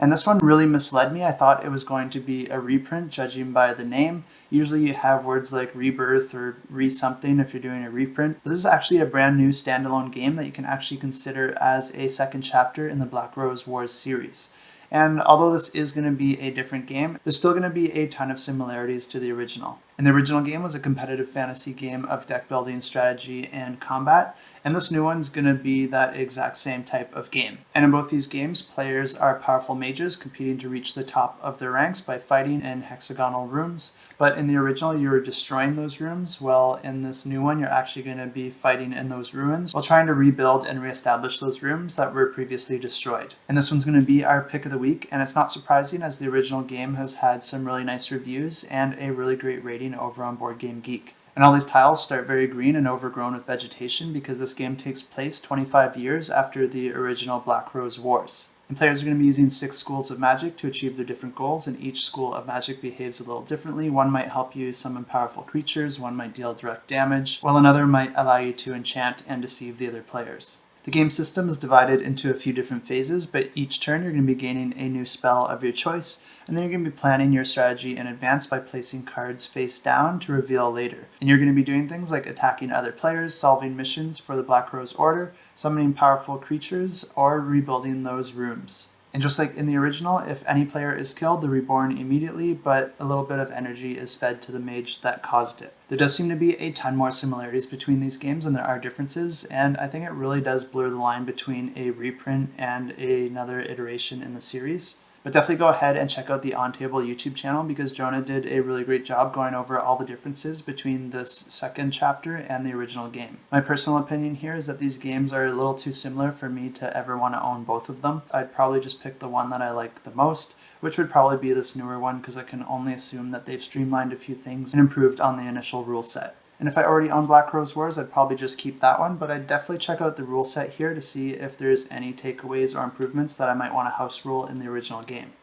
And this one really misled me. I thought it was going to be a reprint, judging by the name. Usually you have words like Rebirth or re-something if you're doing a reprint. But this is actually a brand new standalone game that you can actually consider as a second chapter in the Black Rose Wars series. And although this is going to be a different game, there's still going to be a ton of similarities to the original. And the original game was a competitive fantasy game of deck building, strategy, and combat. And this new one's going to be that exact same type of game. And in both these games, players are powerful mages competing to reach the top of their ranks by fighting in hexagonal rooms. But in the original, you were destroying those rooms. Well, in this new one, you're actually going to be fighting in those ruins while trying to rebuild and reestablish those rooms that were previously destroyed. And this one's going to be our pick of the week. And it's not surprising, as the original game has had some really nice reviews and a really great rating over on BoardGameGeek. And all these tiles start very green and overgrown with vegetation because this game takes place 25 years after the original Black Rose Wars. And players are going to be using 6 schools of magic to achieve their different goals, and each school of magic behaves a little differently. One might help you summon powerful creatures, one might deal direct damage, while another might allow you to enchant and deceive the other players. The game system is divided into a few different phases, but each turn you're going to be gaining a new spell of your choice, and then you're going to be planning your strategy in advance by placing cards face down to reveal later. And you're going to be doing things like attacking other players, solving missions for the Black Rose Order, summoning powerful creatures, or rebuilding those rooms. And just like in the original, if any player is killed, they're reborn immediately, but a little bit of energy is fed to the mage that caused it. There does seem to be a ton more similarities between these games, and there are differences, and I think it really does blur the line between a reprint and another iteration in the series. But definitely go ahead and check out the On Table YouTube channel, because Jonah did a really great job going over all the differences between this second chapter and the original game. My personal opinion here is that these games are a little too similar for me to ever want to own both of them. I'd probably just pick the one that I like the most, which would probably be this newer one, because I can only assume that they've streamlined a few things and improved on the initial rule set. And if I already own Black Rose Wars, I'd probably just keep that one, but I'd definitely check out the rule set here to see if there's any takeaways or improvements that I might want to house rule in the original game.